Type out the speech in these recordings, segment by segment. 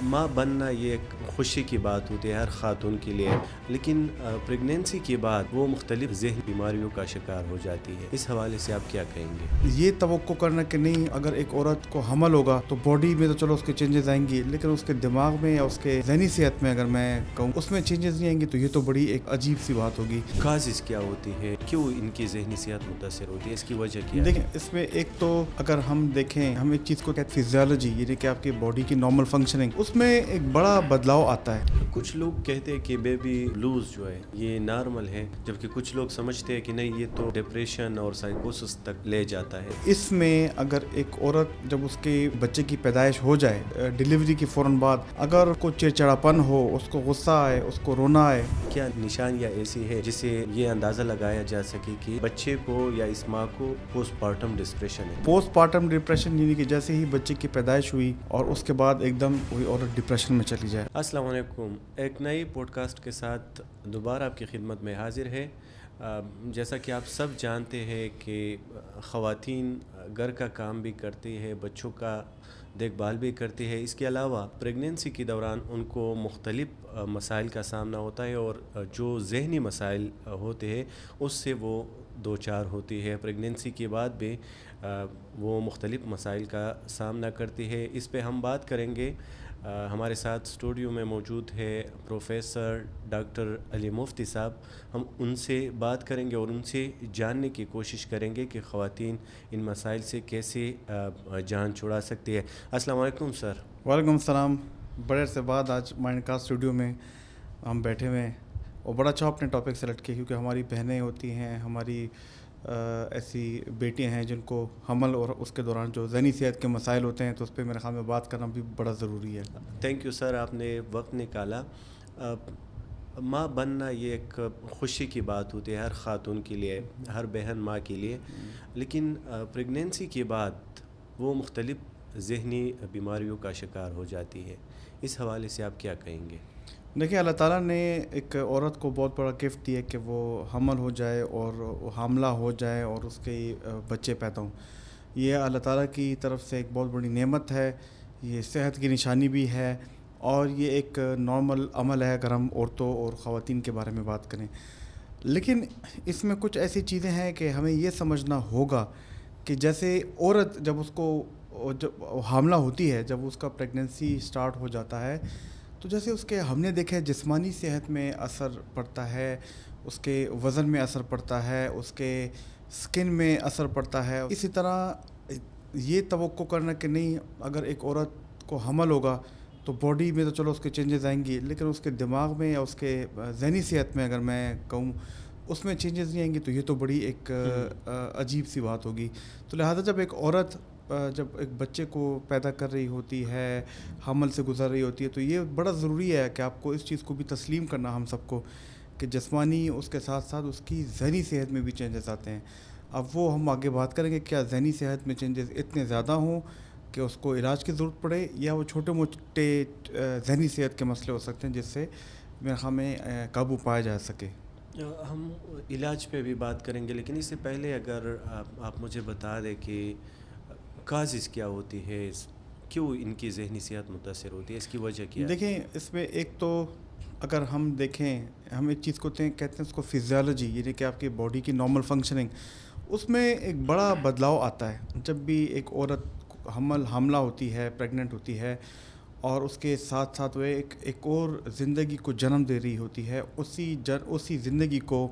ماں بننا یہ ایک خوشی کی بات ہوتی ہے ہر خاتون کے لیے، لیکن پریگنینسی کے بعد وہ مختلف ذہنی بیماریوں کا شکار ہو جاتی ہے۔ اس حوالے سے آپ کیا کہیں گے؟ یہ توقع کرنا کہ نہیں اگر ایک عورت کو حمل ہوگا تو باڈی میں تو چلو اس کے چینجز آئیں گی، لیکن اس کے دماغ میں یا اس کے ذہنی صحت میں اگر میں کہوں اس میں چینجز نہیں آئیں گی، تو یہ تو بڑی ایک عجیب سی بات ہوگی۔ کازز کیا ہوتی ہے؟ کیوں ان کی ذہنی صحت متاثر ہوتی ہے؟ اس کی وجہ کیا ہے؟ دیکھیں اس میں ایک تو اگر ہم دیکھیں ہم ایک چیز کو کہتے ہیں فزیالوجی، یعنی کہ آپ کی باڈی کی نارمل فنکشننگ، اس میں ایک بڑا بدلاؤ آتا ہے۔ کچھ لوگ کہتے ہیں کہ بیبی بلوز جو ہے یہ نارمل ہے، جبکہ کچھ لوگ سمجھتے ہیں کہ نہیں یہ تو ڈپریشن اور سائیکوسس تک لے جاتا ہے۔ اس میں اگر ایک عورت جب اس کے بچے کی پیدائش ہو جائے، ڈیلیوری کے فوراً بعد اگر کوئی چڑچڑاپن ہو، اس کو غصہ آئے، اس کو رونا آئے، کیا نشانیاں ایسی ہے جسے یہ اندازہ لگایا جا سکے کہ بچے کو یا اس ماں کو پوسٹ پارٹم ڈپریشن ہے؟ پوسٹ پارٹم ڈپریشن یعنی کہ جیسے ہی بچے کی پیدائش ہوئی اور اس کے بعد ایک دم وہی عورت ڈپریشن میں چلی جائے۔ السلام علیکم، ایک نئی پوڈ کاسٹ کے ساتھ دوبارہ آپ کی خدمت میں حاضر ہے۔ جیسا کہ آپ سب جانتے ہیں کہ خواتین گھر کا کام بھی کرتی ہے، بچوں کا دیکھ بھال بھی کرتی ہے، اس کے علاوہ پریگنینسی کے دوران ان کو مختلف مسائل کا سامنا ہوتا ہے اور جو ذہنی مسائل ہوتے ہیں اس سے وہ دو چار ہوتی ہے۔ پریگنینسی کے بعد بھی وہ مختلف مسائل کا سامنا کرتی ہے۔ اس پہ ہم بات کریں گے۔ ہمارے ساتھ اسٹوڈیو میں موجود ہے پروفیسر ڈاکٹر علی مفتی صاحب، ہم ان سے بات کریں گے اور ان سے جاننے کی کوشش کریں گے کہ خواتین ان مسائل سے کیسے جان چھڑا سکتی ہے۔ السلام علیکم سر۔ وعلیکم السلام۔ بڑے عرصے بعد آج مائنڈ کاسٹ اسٹوڈیو میں ہم بیٹھے ہوئے ہیں اور بڑا اچھا اپنے ٹاپک سلیکٹ کیا، کیونکہ ہماری بہنیں ہوتی ہیں، ہماری ایسی بیٹیاں ہیں جن کو حمل اور اس کے دوران جو ذہنی صحت کے مسائل ہوتے ہیں، تو اس پہ میرے خیال میں بات کرنا بھی بڑا ضروری ہے۔ تھینک یو سر، آپ نے وقت نکالا۔ ماں بننا یہ ایک خوشی کی بات ہوتی ہے ہر خاتون کے لیے، ہر بہن ماں کے لیے، لیکن پریگنینسی کے بعد وہ مختلف ذہنی بیماریوں کا شکار ہو جاتی ہے۔ اس حوالے سے آپ کیا کہیں گے؟ دیکھیں اللہ تعالیٰ نے ایک عورت کو بہت بڑا گفٹ دیا کہ وہ حمل ہو جائے اور وہ حاملہ ہو جائے اور اس کے بچے پیدا ہوں۔ یہ اللہ تعالیٰ کی طرف سے ایک بہت بڑی نعمت ہے، یہ صحت کی نشانی بھی ہے اور یہ ایک نارمل عمل ہے اگر ہم عورتوں اور خواتین کے بارے میں بات کریں۔ لیکن اس میں کچھ ایسی چیزیں ہیں کہ ہمیں یہ سمجھنا ہوگا کہ جیسے عورت جب اس کو جب حاملہ ہوتی ہے، جب اس کا پریگننسی سٹارٹ ہو جاتا ہے، تو جیسے اس کے ہم نے دیکھا ہے جسمانی صحت میں اثر پڑتا ہے، اس کے وزن میں اثر پڑتا ہے، اس کے سکن میں اثر پڑتا ہے۔ اسی طرح یہ توقع کرنا کہ نہیں اگر ایک عورت کو حمل ہوگا تو باڈی میں تو چلو اس کے چینجز آئیں گی، لیکن اس کے دماغ میں یا اس کے ذہنی صحت میں اگر میں کہوں اس میں چینجز نہیں آئیں گی، تو یہ تو بڑی ایک عجیب سی بات ہوگی۔ تو لہٰذا جب ایک عورت جب ایک بچے کو پیدا کر رہی ہوتی ہے، حمل سے گزر رہی ہوتی ہے، تو یہ بڑا ضروری ہے کہ آپ کو اس چیز کو بھی تسلیم کرنا ہم سب کو کہ جسمانی اس کے ساتھ ساتھ اس کی ذہنی صحت میں بھی چینجز آتے ہیں۔ اب وہ ہم آگے بات کریں گے کیا ذہنی صحت میں چینجز اتنے زیادہ ہوں کہ اس کو علاج کی ضرورت پڑے، یا وہ چھوٹے موٹے ذہنی صحت کے مسئلے ہو سکتے ہیں جس سے میرے خیال میں قابو پایا جا سکے۔ ہم علاج پہ بھی بات کریں گے، لیکن اس سے پہلے اگر آپ مجھے بتا دیں کہ کازز کیا ہوتی ہے، کیوں ان کی ذہنی صحت متاثر ہوتی ہے، اس کی وجہ کیا ہے؟ دیکھیں اس میں ایک تو اگر ہم دیکھیں ہم ایک چیز کو کہتے ہیں اس کو فزیالوجی، یعنی کہ آپ کی باڈی کی نارمل فنکشننگ، اس میں ایک بڑا بدلاؤ آتا ہے جب بھی ایک عورت حاملہ ہوتی ہے، پریگننٹ ہوتی ہے اور اس کے ساتھ ساتھ وہ ایک اور زندگی کو جنم دے رہی ہوتی ہے، اسی زندگی کو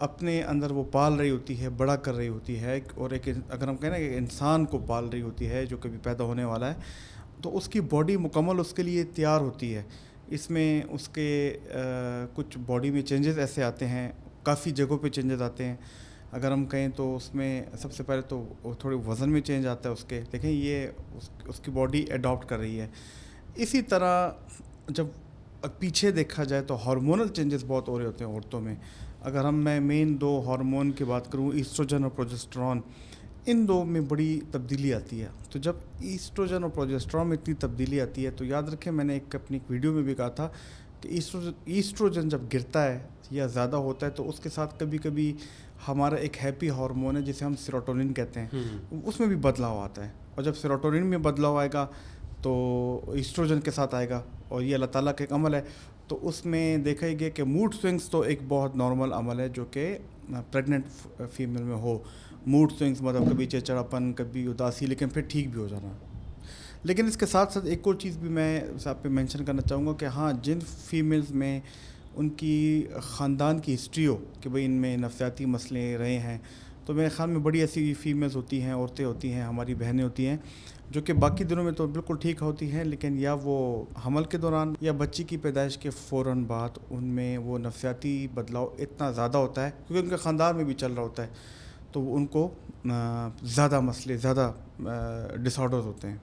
اپنے اندر وہ پال رہی ہوتی ہے، بڑا کر رہی ہوتی ہے، اور ایک اگر ہم کہیں نا کہ انسان کو پال رہی ہوتی ہے جو کبھی پیدا ہونے والا ہے، تو اس کی باڈی مکمل اس کے لیے تیار ہوتی ہے۔ اس میں اس کے کچھ باڈی میں چینجز ایسے آتے ہیں، کافی جگہوں پہ چینجز آتے ہیں۔ اگر ہم کہیں تو اس میں سب سے پہلے تو تھوڑے وزن میں چینج آتا ہے اس کے، دیکھیں یہ اس کی باڈی اڈاپٹ کر رہی ہے۔ اسی طرح جب پیچھے دیکھا جائے تو ہارمونل چینجز بہت ہو رہے ہوتے ہیں عورتوں میں۔ اگر میں مین دو ہارمون کی بات کروں، ایسٹروجن اور پروجسٹرون، ان دو میں بڑی تبدیلی آتی ہے۔ تو جب ایسٹروجن اور پروجسٹرون میں اتنی تبدیلی آتی ہے تو یاد رکھیں میں نے اپنی ویڈیو میں بھی کہا تھا کہ ایسٹروجن جب گرتا ہے یا زیادہ ہوتا ہے تو اس کے ساتھ کبھی کبھی ہمارا ایک ہیپی ہارمون ہے جسے ہم سیروٹونن کہتے ہیں، اس میں بھی بدلاؤ آتا ہے، اور جب سیروٹونن میں بدلاؤ آئے گا تو ایسٹروجن کے ساتھ آئے گا، اور یہ اللہ تعالیٰ کا ایک عمل ہے. تو اس میں دیکھا گیا کہ موڈ سوئنگس تو ایک بہت نارمل عمل ہے جو کہ پریگننٹ فیمیل میں ہو. موڈ سوئنگس مطلب کبھی چڑچڑاپن، کبھی اداسی، لیکن پھر ٹھیک بھی ہو جانا. لیکن اس کے ساتھ ساتھ ایک اور چیز بھی میں آپ پہ مینشن کرنا چاہوں گا کہ ہاں، جن فیمیلز میں ان کی خاندان کی ہسٹری ہو کہ بھئی ان میں نفسیاتی مسئلے رہے ہیں، تو میرے خیال میں بڑی ایسی فیمیلز ہوتی ہیں، عورتیں ہوتی ہیں، ہماری بہنیں ہوتی ہیں جو کہ باقی دنوں میں تو بالکل ٹھیک ہوتی ہیں، لیکن یا وہ حمل کے دوران یا بچی کی پیدائش کے فوراً بعد ان میں وہ نفسیاتی بدلاؤ اتنا زیادہ ہوتا ہے کیونکہ ان کے خاندان میں بھی چل رہا ہوتا ہے، تو ان کو زیادہ مسئلے، زیادہ ڈس آرڈرز ہوتے ہیں.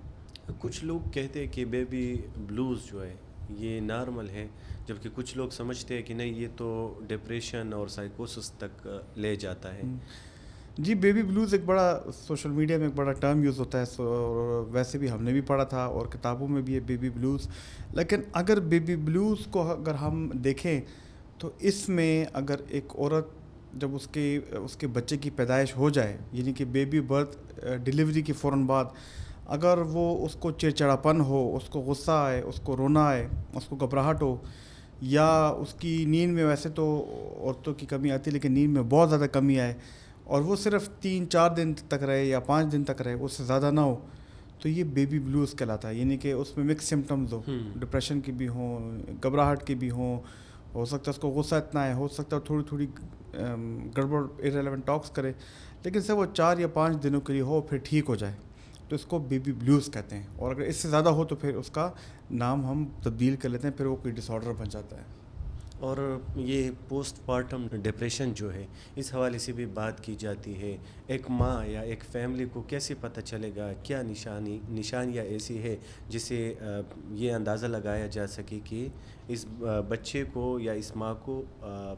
کچھ لوگ کہتے ہیں کہ بیبی بلوز جو ہے یہ نارمل ہے، جبکہ کچھ لوگ سمجھتے ہیں کہ نہیں، یہ تو ڈپریشن اور سائیکوسس تک لے جاتا ہے. جی، بیبی بلوز ایک بڑا سوشل میڈیا میں ایک بڑا ٹرم یوز ہوتا ہے، اور ویسے بھی ہم نے بھی پڑھا تھا اور کتابوں میں بھی ہے بیبی بلوز. لیکن اگر بیبی بلوز کو اگر ہم دیکھیں تو اس میں اگر ایک عورت جب اس کے بچے کی پیدائش ہو جائے، یعنی کہ بیبی برتھ، ڈیلیوری کے فوراً بعد اگر وہ اس کو چڑچڑاپن ہو، اس کو غصہ آئے، اس کو رونا آئے، اس کو گھبراہٹ ہو، یا اس کی نیند میں، ویسے تو عورتوں کی کمی آتی ہے لیکن نیند میں بہت زیادہ کمی آئے، اور وہ صرف 3-4 دن تک رہے یا 5 دن تک رہے، اس سے زیادہ نہ ہو، تو یہ بیبی بلوز کہلاتا ہے. یعنی کہ اس میں مکس سمٹمز ہو، ڈپریشن کی بھی ہوں، گھبراہٹ کی بھی ہوں، ہو سکتا ہے اس کو غصہ اتنا ہے، ہو سکتا ہے تھوڑی تھوڑی گڑبڑ ارریلیونٹ ٹاکس کرے، لیکن سے وہ 4 یا 5 دنوں کے لیے ہو پھر ٹھیک ہو جائے، تو اس کو بیبی بلوز کہتے ہیں. اور اگر اس سے زیادہ ہو تو پھر اس کا نام ہم تبدیل کر لیتے ہیں، پھر وہ کوئی ڈس آرڈر بن جاتا ہے. اور یہ پوسٹ پارٹم ڈپریشن جو ہے، اس حوالے سے بھی بات کی جاتی ہے. ایک ماں یا ایک فیملی کو کیسے پتہ چلے گا، کیا نشانیاں ایسی ہے جس سے یہ اندازہ لگایا جا سکے کہ اس بچے کو یا اس ماں کو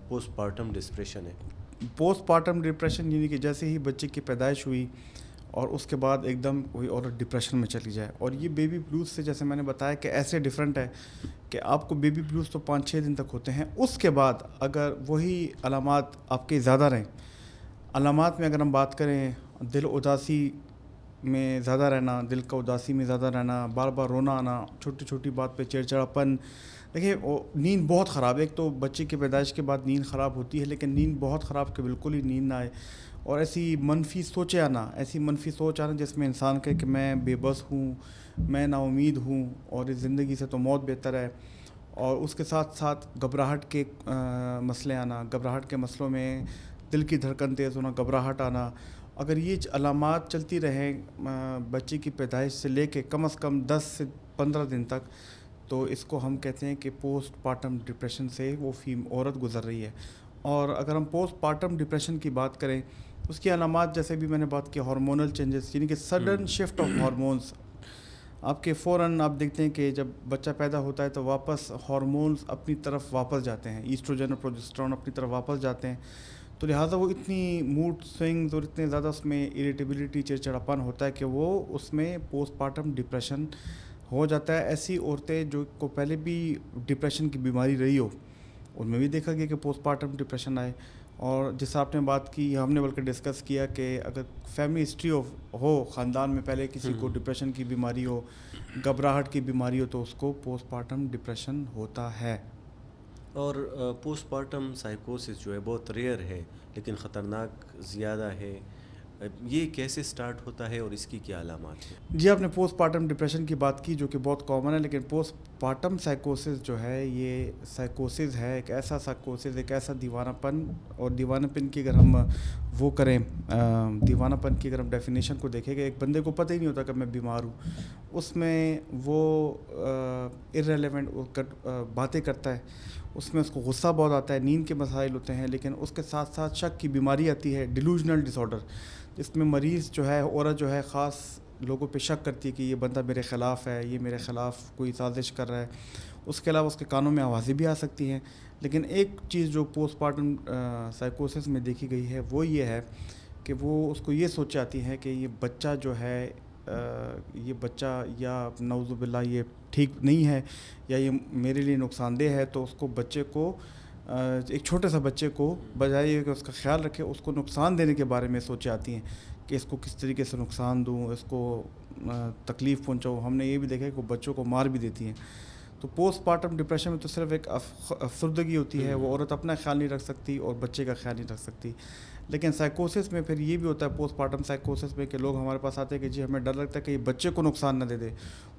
پوسٹ پارٹم ڈپریشن ہے؟ پوسٹ پارٹم ڈپریشن یعنی کہ جیسے ہی بچے کی پیدائش ہوئی اور اس کے بعد ایک دم کوئی عورت ڈپریشن میں چلی جائے. اور یہ بیبی بلوز سے جیسے میں نے بتایا کہ ایسے ڈفرینٹ ہے کہ آپ کو بیبی بلوز تو 5-6 دن تک ہوتے ہیں، اس کے بعد اگر وہی علامات آپ کے زیادہ رہیں، علامات میں اگر ہم بات کریں، دل اداسی میں زیادہ رہنا، دل کا اداسی میں زیادہ رہنا، بار بار رونا آنا، چھوٹی چھوٹی بات پہ چڑچڑاپن. دیکھیے، نیند بہت خراب ہے. ایک تو بچے کی پیدائش کے بعد نیند خراب ہوتی ہے، لیکن نیند بہت خراب کہ بالکل ہی نیند نہ آئے، اور ایسی منفی سوچیں آنا، ایسی منفی سوچ آنا جس میں انسان کہے کہ میں بے بس ہوں، میں نا امید ہوں، اور اس زندگی سے تو موت بہتر ہے. اور اس کے ساتھ ساتھ گھبراہٹ کے مسئلے آنا، گھبراہٹ کے مسئلوں میں دل کی دھڑکن تیز ہونا، گھبراہٹ آنا. اگر یہ علامات چلتی رہیں بچے کی پیدائش سے لے کے کم از کم 10 سے 15 دن تک، تو اس کو ہم کہتے ہیں کہ پوسٹ پارٹم ڈپریشن سے وہ عورت گزر رہی ہے. اور اگر ہم پوسٹ پارٹم ڈپریشن کی بات کریں، اس کی علامات جیسے بھی میں نے بات کی، ہارمونل چینجز، یعنی کہ سڈن شفٹ آف ہارمونس. آپ کے فوراً آپ دیکھتے ہیں کہ جب بچہ پیدا ہوتا ہے تو واپس ہارمونس اپنی طرف واپس جاتے ہیں، ایسٹروجن اور پروجسٹرون اپنی طرف واپس جاتے ہیں، تو لہٰذا وہ اتنی موڈ سوئنگز اور اتنے زیادہ اس میں اریٹیبلٹی، چڑچڑاپن ہوتا ہے کہ وہ اس میں پوسٹ پارٹم ڈپریشن ہو جاتا ہے. ایسی عورتیں جو کو پہلے بھی ڈپریشن کی بیماری رہی ہو، ان میں بھی دیکھا گیا کہ پوسٹ پارٹم ڈپریشن آئے. اور جس آپ نے بات کی، ہم نے بلکہ ڈسکس کیا کہ اگر فیملی ہسٹری ہو، خاندان میں پہلے کسی کو ڈپریشن کی بیماری ہو، گھبراہٹ کی بیماری ہو، تو اس کو پوسٹ پارٹم ڈپریشن ہوتا ہے. اور پوسٹ پارٹم سائیکوسس جو ہے بہت ریئر ہے لیکن خطرناک زیادہ ہے. یہ کیسے سٹارٹ ہوتا ہے اور اس کی کیا علامات ہیں؟ جی، آپ نے پوسٹ پارٹم ڈپریشن کی بات کی جو کہ بہت کامن ہے، لیکن پوسٹ پارٹم سائیکوسس جو ہے یہ سائیکوسس ہے، ایک ایسا سائیکوسس، ایک ایسا دیوانہ پن. اور دیوانہ پن کی اگر ہم وہ کریں، دیوانہ پن کی اگر ہم ڈیفینیشن کو دیکھیں کہ ایک بندے کو پتہ ہی نہیں ہوتا کہ میں بیمار ہوں، اس میں وہ ارریلیونٹ باتیں کرتا ہے، اس میں اس کو غصہ بہت آتا ہے، نیند کے مسائل ہوتے ہیں، لیکن اس کے ساتھ ساتھ شک کی بیماری آتی ہے، ڈیلوژنل ڈس آرڈر، جس میں مریض جو ہے، عورت جو ہے، خاص لوگوں پہ شک کرتی ہے کہ یہ بندہ میرے خلاف ہے، یہ میرے خلاف کوئی سازش کر رہا ہے. اس کے علاوہ اس کے کانوں میں آوازیں بھی آ سکتی ہیں. لیکن ایک چیز جو پوسٹ پارٹم سائیکوسس میں دیکھی گئی ہے وہ یہ ہے کہ وہ اس کو یہ سوچ آتی ہے کہ یہ بچہ جو ہے، یہ بچہ یا نعوذ باللہ یہ ٹھیک نہیں ہے یا یہ میرے لیے نقصان دہ ہے. تو اس کو بچے کو، ایک چھوٹے سا بچے کو، بجائے یہ کہ اس کا خیال رکھے، اس کو نقصان دینے کے بارے میں سوچیں آتی ہیں کہ اس کو کس طریقے سے نقصان دوں، اس کو تکلیف پہنچاؤ. ہم نے یہ بھی دیکھا ہے کہ وہ بچوں کو مار بھی دیتی ہیں. تو پوسٹ پارٹم ڈپریشن میں تو صرف ایک افسردگی ہوتی ہے, وہ عورت اپنا خیال نہیں رکھ سکتی اور بچے کا خیال نہیں رکھ سکتی. لیکن سائیکوسس میں پھر یہ بھی ہوتا ہے پوسٹ پارٹم سائیکوسس میں کہ لوگ ہمارے پاس آتے ہیں کہ جی ہمیں ڈر لگتا ہے کہ یہ بچے کو نقصان نہ دے دے,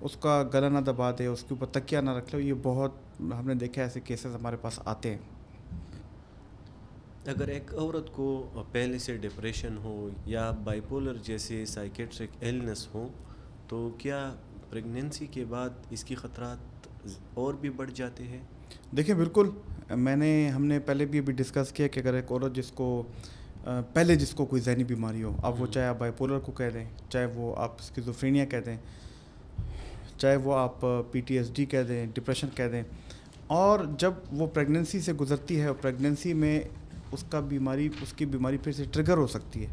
اس کا گلا نہ دبا دے, اس کے اوپر تکیہ نہ رکھ لو. یہ بہت ہم نے دیکھا ہے ایسے کیسز ہمارے پاس آتے ہیں. اگر ایک عورت کو پہلے سے ڈپریشن ہو یا بائیپولر جیسے سائیکیٹرک ایلنس ہو تو کیا پریگننسی کے بعد اس کی خطرات اور بھی بڑھ جاتے ہیں؟ دیکھیں بالکل, ہم نے پہلے بھی ابھی ڈسکس کیا کہ اگر ایک عورت جس کو پہلے جس کو کوئی ذہنی بیماری ہو, اب وہ چاہے آپ بائیپولر کو کہہ دیں, چاہے وہ آپ اسکیزوفرینیا کہہ دیں, چاہے وہ آپ PTSD کہہ دیں, ڈپریشن کہہ دیں, اور جب وہ پریگننسی سے گزرتی ہے اور پریگننسی میں اس کی بیماری پھر سے ٹریگر ہو سکتی ہے.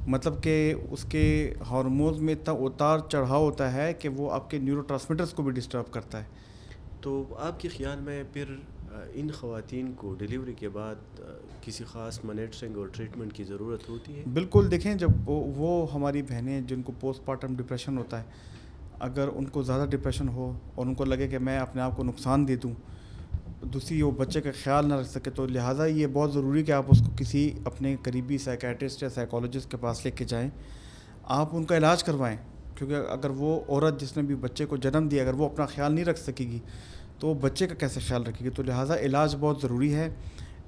مطلب کہ اس کے ہارمونز میں اتنا اتار چڑھاؤ ہوتا ہے کہ وہ آپ کے نیورو ٹرانسمیٹرز کو بھی ڈسٹرب کرتا ہے. تو آپ کے خیال میں پھر ان خواتین کو ڈیلیوری کے بعد کسی خاص مانیٹرنگ اور ٹریٹمنٹ کی ضرورت ہوتی ہے؟ بالکل. دیکھیں جب وہ ہماری بہنیں جن کو پوسٹ پارٹم ڈپریشن ہوتا ہے, اگر ان کو زیادہ ڈپریشن ہو اور ان کو لگے کہ میں اپنے آپ کو نقصان دے دوں, دوسری وہ بچے کا خیال نہ رکھ سکے, تو لہٰذا یہ بہت ضروری کہ آپ اس کو کسی اپنے قریبی سائیکیٹرسٹ یا سائیکالوجسٹ کے پاس لے کے جائیں, آپ ان کا علاج کروائیں. کیونکہ اگر وہ عورت جس نے بھی بچے کو جنم دیا اگر وہ اپنا خیال نہیں رکھ سکے گی تو وہ بچے کا کیسے خیال رکھے گی؟ تو لہٰذا علاج بہت ضروری ہے,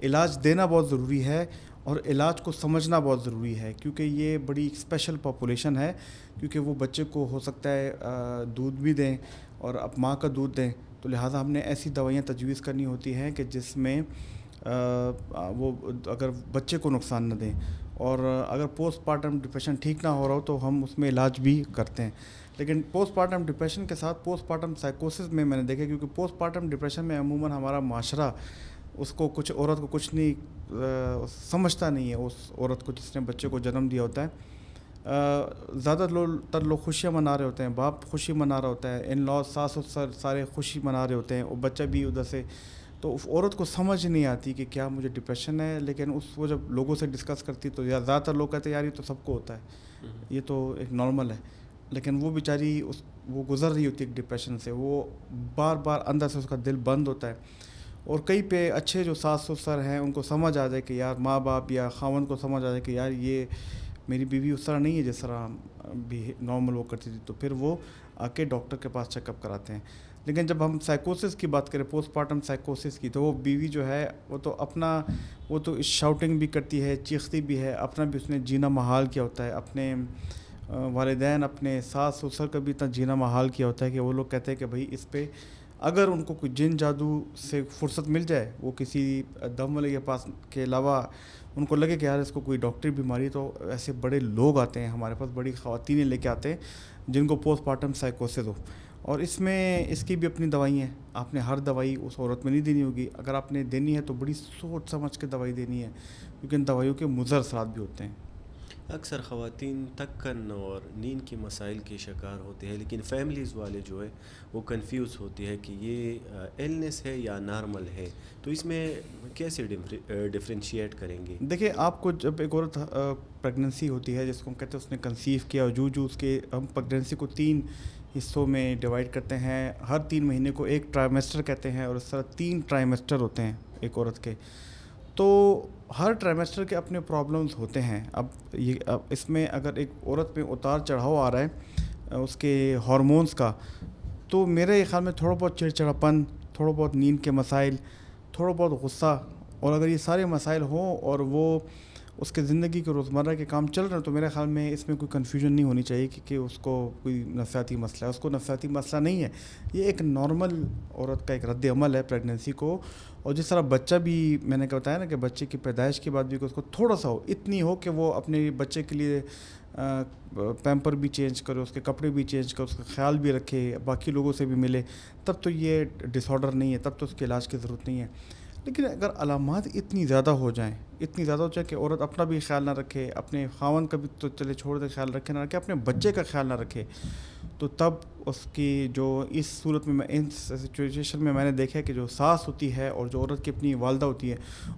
علاج دینا بہت ضروری ہے, اور علاج کو سمجھنا بہت ضروری ہے. کیونکہ یہ بڑی اسپیشل پاپولیشن ہے, کیونکہ وہ بچے کو ہو سکتا ہے دودھ بھی دیں اور اب ماں کا دودھ دیں. تو لہٰذا ہم نے ایسی دوائیاں تجویز کرنی ہوتی ہیں کہ جس میں وہ اگر بچے کو نقصان نہ دیں, اور اگر پوسٹ پارٹم ڈپریشن ٹھیک نہ ہو رہا ہو تو ہم اس میں علاج بھی کرتے ہیں. لیکن پوسٹ پارٹم ڈپریشن کے ساتھ پوسٹ پارٹم سائیکوسس میں نے دیکھا, کیونکہ پوسٹ پارٹم ڈپریشن میں عموماً ہمارا معاشرہ اس کو عورت کو کچھ نہیں سمجھتا نہیں ہے. اس عورت کو جس نے بچے کو جنم دیا ہوتا ہے, زیادہ تر لوگ خوشیاں منا رہے ہوتے ہیں, باپ خوشی منا رہا ہوتا ہے, ان لاز ساس و سارے خوشی منا رہے ہوتے ہیں, اور بچہ بھی ادھر سے. تو عورت کو سمجھ نہیں آتی کہ کیا مجھے ڈپریشن ہے. لیکن وہ جب لوگوں سے ڈسکس کرتی تو زیادہ تر لوگ کہتے ہیں یار یہ تو سب کو ہوتا ہے, یہ تو ایک نارمل ہے. لیکن وہ بیچاری وہ گزر رہی ہوتی ہے ایک ڈپریشن سے, وہ بار بار اندر سے اس کا دل بند ہوتا ہے. اور کئی پہ اچھے جو ساس سسر ہیں ان کو سمجھ آ جائے کہ یار ماں باپ یا خاوند کو سمجھ آ جائے کہ یار یہ میری بیوی اس طرح نہیں ہے جس طرح بھی نارمل وہ کرتی تھی, تو پھر وہ آ کے ڈاکٹر کے پاس چیک اپ کراتے ہیں. لیکن جب ہم سائیکوسس کی بات کریں, پوسٹ پارٹم سائیکوسس کی, تو وہ بیوی جو ہے وہ تو شاؤٹنگ بھی کرتی ہے, چیختی بھی ہے, اپنا بھی اس نے جینا محال کیا ہوتا ہے, اپنے والدین اپنے ساس سسر کا بھی اتنا جینا محال کیا ہوتا ہے کہ وہ لوگ کہتے ہیں کہ بھائی اس پہ اگر ان کو کوئی جن جادو سے فرصت مل جائے, وہ کسی دم والے کے پاس کے علاوہ ان کو لگے کہ یار اس کو کوئی ڈاکٹری بیماری, تو ایسے بڑے لوگ آتے ہیں ہمارے پاس, بڑی خواتینیں لے کے آتے ہیں جن کو پوسٹ پارٹم سائیکوسس ہو. اور اس میں اس کی بھی اپنی دوائی ہیں. آپ نے ہر دوائی اس عورت میں نہیں دینی ہوگی, اگر آپ نے دینی ہے تو بڑی سوچ سمجھ کے دوائی دینی ہے, کیونکہ ان دوائیوں کے مضر اثرات بھی ہوتے ہیں. اکثر خواتین تکن اور نیند کے مسائل کے شکار ہوتے ہیں, لیکن فیملیز والے جو ہے وہ کنفیوز ہوتی ہے کہ یہ ایلنس ہے یا نارمل ہے. تو اس میں کیسے ڈفرینشیٹ کریں گے؟ دیکھیں, آپ کو جب ایک عورت پریگننسی ہوتی ہے جس کو ہم کہتے ہیں اس نے کنسیو کیا, اور جو اس کے ہم پریگننسی کو 3 حصوں میں ڈیوائڈ کرتے ہیں. ہر 3 مہینے کو ایک ٹرائمیسٹر کہتے ہیں, اور اس طرح 3 ٹرائمیسٹر ہوتے ہیں ایک عورت کے. تو ہر ٹرائمیسٹر کے اپنے پرابلمز ہوتے ہیں. اب اس میں اگر ایک عورت میں اتار چڑھاؤ آ رہا ہے اس کے ہارمونز کا, تو میرے خیال میں تھوڑا بہت چڑچڑاپن, تھوڑا بہت نیند کے مسائل, تھوڑا بہت غصہ, اور اگر یہ سارے مسائل ہوں اور وہ اس کے زندگی کے روزمرہ کے کام چل رہے ہیں, تو میرے خیال میں اس میں کوئی کنفیوژن نہیں ہونی چاہیے کہ اس کو کوئی نفسیاتی مسئلہ ہے. اس کو نفسیاتی مسئلہ نہیں ہے, یہ ایک نارمل عورت کا ایک رد عمل ہے پریگننسی کو. اور جس طرح بچہ بھی میں نے بتایا نا کہ بچے کی پیدائش کے بعد بھی کہ اس کو تھوڑا سا اتنی ہو کہ وہ اپنے بچے کے لیے پیمپر بھی چینج کرے, اس کے کپڑے بھی چینج کرے, اس کا خیال بھی رکھے, باقی لوگوں سے بھی ملے, تب تو یہ ڈس آرڈر نہیں ہے, تب تو اس کے علاج کی ضرورت نہیں ہے. لیکن اگر علامات اتنی زیادہ ہو جائیں کہ عورت اپنا بھی خیال نہ رکھے, اپنے خاوند کا بھی تو چلے چھوڑ دے خیال رکھے, نہ رکھے, اپنے بچے کا خیال نہ رکھے, تو تب اس کی جو اس صورت میں ان سچویشن میں نے دیکھا ہے کہ جو ساس ہوتی ہے اور جو عورت کی اپنی والدہ ہوتی ہے,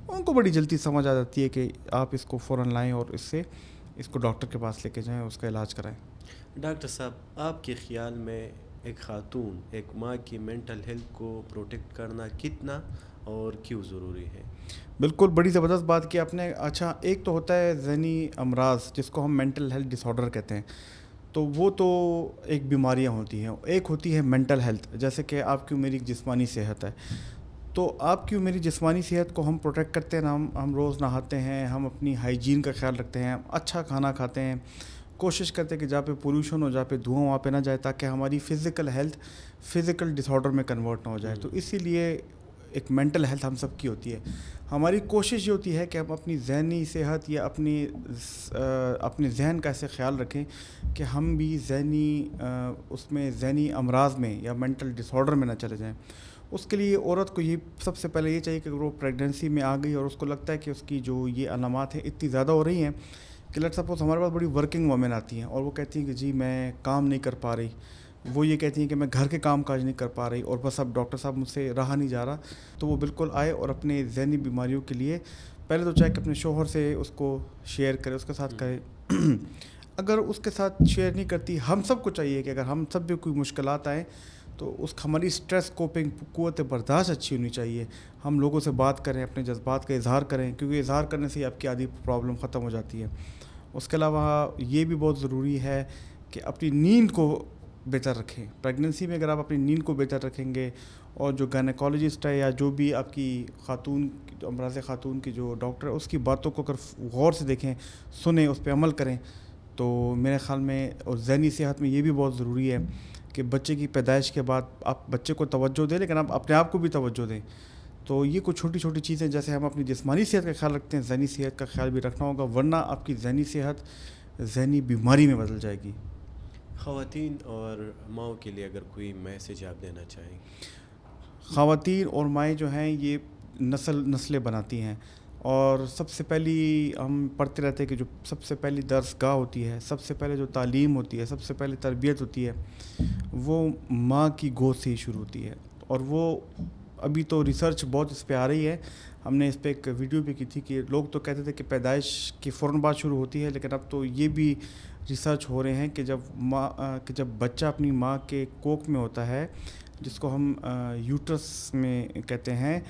ان کو بڑی جلدی سمجھ آ جاتی ہے کہ آپ اس کو فوراً لائیں اور اس کو ڈاکٹر کے پاس لے کے جائیں, اس کا علاج کرائیں. ڈاکٹر صاحب، آپ کے خیال میں ایک خاتون، ایک ماں کی مینٹل ہیلتھ کو پروٹیکٹ کرنا کتنا اور کیوں ضروری ہے؟ بالکل بڑی زبردست بات کی آپ نے. اچھا، ایک تو ہوتا ہے ذہنی امراض جس کو ہم مینٹل ہیلتھ ڈس آرڈر کہتے ہیں، تو وہ تو ایک بیماریاں ہوتی ہیں. ایک ہوتی ہے مینٹل ہیلتھ، جیسے کہ آپ کی میری جسمانی صحت ہے. تو آپ کی میری جسمانی صحت کو ہم پروٹیکٹ کرتے ہیں. ہم روز نہاتے ہیں، ہم اپنی ہائیجین کا خیال رکھتے ہیں، اچھا کھانا کھاتے ہیں، کوشش کرتے ہیں کہ جہاں پہ پولوشن ہو، جہاں پہ دھواں وہاں پہ نہ جائے، تاکہ ہماری فزیکل ہیلتھ فزیکل ڈس آرڈر میں کنورٹ نہ ہو جائے. تو اسی لیے ایک مینٹل ہیلتھ ہم سب کی ہوتی ہے. ہماری کوشش یہ ہوتی ہے کہ ہم اپنی ذہنی صحت یا اپنے ذہن کا ایسے خیال رکھیں کہ ہم بھی ذہنی امراض میں یا مینٹل ڈس آرڈر میں نہ چلے جائیں. اس کے لیے عورت کو یہ سب سے پہلے یہ چاہیے کہ اگر وہ پریگنینسی میں آ گئی اور اس کو لگتا ہے کہ اس کی جو یہ علامات ہیں اتنی زیادہ ہو رہی ہیں کہ لیٹ سپوز ہمارے پاس بڑی ورکنگ وومن آتی ہیں اور وہ کہتی ہیں کہ جی میں کام نہیں کر پا رہی، وہ یہ کہتی ہیں کہ میں گھر کے کام کاج نہیں کر پا رہی اور بس اب ڈاکٹر صاحب مجھ سے رہا نہیں جا رہا، تو وہ بالکل آئے اور اپنے ذہنی بیماریوں کے لیے پہلے تو چاہے کہ اپنے شوہر سے اس کو شیئر کرے، اس کے ساتھ کرے. اگر اس کے ساتھ شیئر نہیں کرتی، ہم سب کو چاہیے کہ اگر ہم سب بھی کوئی مشکلات آئیں تو ہماری اسٹریس کوپنگ قوت برداشت اچھی ہونی چاہیے. ہم لوگوں سے بات کریں، اپنے جذبات کا اظہار کریں، کیونکہ اظہار کرنے سے ہی آپ کی آدھی پرابلم ختم ہو جاتی ہے. اس کے علاوہ یہ بھی بہت ضروری ہے کہ اپنی نیند کو بہتر رکھیں. پریگننسی میں اگر آپ اپنی نیند کو بہتر رکھیں گے اور جو گائنیکالوجسٹ ہے یا جو بھی آپ کی خاتون امراض خاتون کی جو ڈاکٹر ہے اس کی باتوں کو اگر غور سے دیکھیں، سنیں، اس پہ عمل کریں، تو میرے خیال میں اور ذہنی صحت میں یہ بھی بہت ضروری ہے کہ بچے کی پیدائش کے بعد آپ بچے کو توجہ دیں لیکن آپ اپنے آپ کو بھی توجہ دیں. تو یہ کچھ چھوٹی چھوٹی چیزیں جیسے ہم اپنی جسمانی صحت کا خیال رکھتے ہیں، ذہنی صحت کا خیال بھی رکھنا ہوگا، ورنہ آپ کی ذہنی صحت ذہنی بیماری میں بدل جائے گی. خواتین اور ماؤں کے لیے اگر کوئی میسیج آپ دینا چاہیں؟ خواتین اور مائیں جو ہیں یہ نسلیں بناتی ہیں، اور سب سے پہلی ہم پڑھتے رہتے ہیں کہ جو سب سے پہلی درس گاہ ہوتی ہے، سب سے پہلے جو تعلیم ہوتی ہے، سب سے پہلے تربیت ہوتی ہے، وہ ماں کی گود سے ہی شروع ہوتی ہے. اور وہ ابھی تو ریسرچ بہت اس پہ آ رہی ہے. ہم نے اس پہ ایک ویڈیو بھی کی تھی کہ لوگ تو کہتے تھے کہ پیدائش کے فوراً بعد شروع ہوتی ہے، لیکن اب تو یہ بھی ریسرچ ہو رہے ہیں کہ جب بچہ اپنی ماں کے کوکھ میں ہوتا ہے، جس کو ہم یوٹرس میں کہتے ہیں،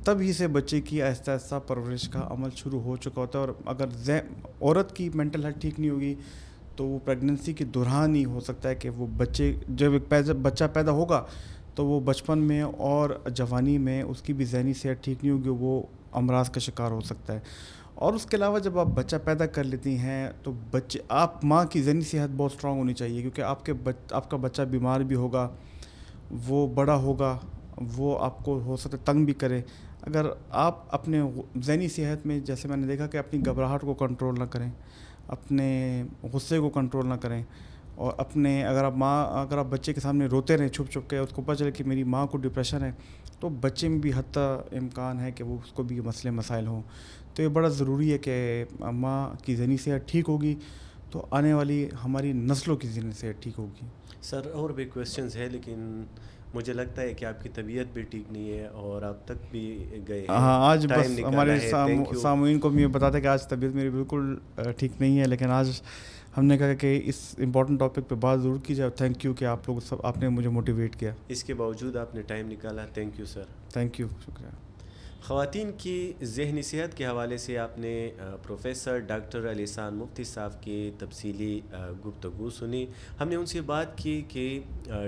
تب ہی سے بچے کی آہستہ آہستہ پرورش کا عمل شروع ہو چکا ہوتا ہے. اور اگر عورت کی مینٹل ہیلتھ ٹھیک نہیں ہوگی تو وہ پریگننسی کے دوران ہی ہو سکتا ہے کہ وہ جب بچہ پیدا ہوگا تو وہ بچپن میں اور جوانی میں اس کی بھی ذہنی صحت ٹھیک نہیں ہوگی، وہ امراض کا شکار ہو سکتا ہے. اور اس کے علاوہ جب آپ بچہ پیدا کر لیتی ہیں تو آپ ماں کی ذہنی صحت بہت اسٹرانگ ہونی چاہیے، کیونکہ آپ کا بچہ بیمار بھی ہوگا، وہ بڑا ہوگا، وہ آپ کو ہو سکتا ہے تنگ بھی کرے. اگر آپ اپنے ذہنی صحت میں، جیسے میں نے دیکھا کہ اپنی گھبراہٹ کو کنٹرول نہ کریں، اپنے غصے کو کنٹرول نہ کریں، اور اگر آپ بچے کے سامنے روتے رہیں چھپ چھپ کے، اس کو پتہ چلے کہ میری ماں کو ڈپریشن ہے، تو بچے میں بھی حتی امکان ہے کہ وہ اس کو بھی مسئلے مسائل ہوں. تو یہ بڑا ضروری ہے کہ ماں کی ذہنی صحت ٹھیک ہوگی تو آنے والی ہماری نسلوں کی ذہنی صحت ٹھیک ہوگی. سر اور بھی کویسچنز ہیں، لیکن مجھے لگتا ہے کہ آپ کی طبیعت بھی ٹھیک نہیں ہے اور آپ تک بھی گئے ہیں. ہاں، آج ٹائم بس نکالا ہمارے ہے. سامعین کو بھی بتاتے کہ آج طبیعت میری بالکل ٹھیک نہیں ہے، لیکن آج ہم نے کہا کہ اس امپورٹنٹ ٹاپک پہ بات ضرور کی جائے. تھینک یو کہ آپ نے مجھے موٹیویٹ کیا. اس کے باوجود آپ نے ٹائم نکالا. Thank you sir. Thank you, شکریہ. خواتین کی ذہنی صحت کے حوالے سے آپ نے پروفیسر ڈاکٹر علی احسان مفتی صاحب کی تفصیلی گفتگو سنی. ہم نے ان سے بات کی کہ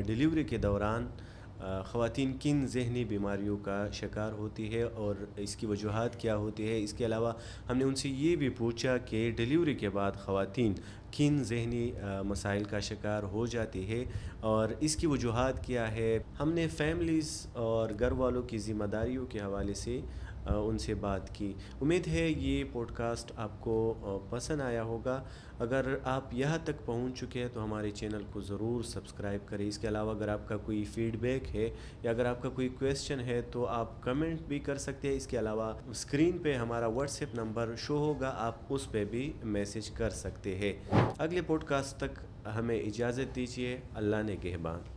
ڈیلیوری کے دوران خواتین کن ذہنی بیماریوں کا شکار ہوتی ہے اور اس کی وجوہات کیا ہوتی ہے. اس کے علاوہ ہم نے ان سے یہ بھی پوچھا کہ ڈیلیوری کے بعد خواتین کن ذہنی مسائل کا شکار ہو جاتی ہے اور اس کی وجوہات کیا ہے. ہم نے فیملیز اور گھر والوں کی ذمہ داریوں کے حوالے سے ان سے بات کی. امید ہے یہ پوڈ کاسٹ آپ کو پسند آیا ہوگا. اگر آپ یہاں تک پہنچ چکے ہیں تو ہمارے چینل کو ضرور سبسکرائب کریں. اس کے علاوہ اگر آپ کا کوئی فیڈ بیک ہے یا اگر آپ کا کوئی کویسچن ہے تو آپ کمنٹ بھی کر سکتے ہیں. اس کے علاوہ اسکرین پہ ہمارا واٹس ایپ نمبر شو ہوگا، آپ اس پہ بھی میسج کر سکتے ہیں. اگلے پوڈ کاسٹ تک ہمیں اجازت دیجیے. اللہ نگہبان.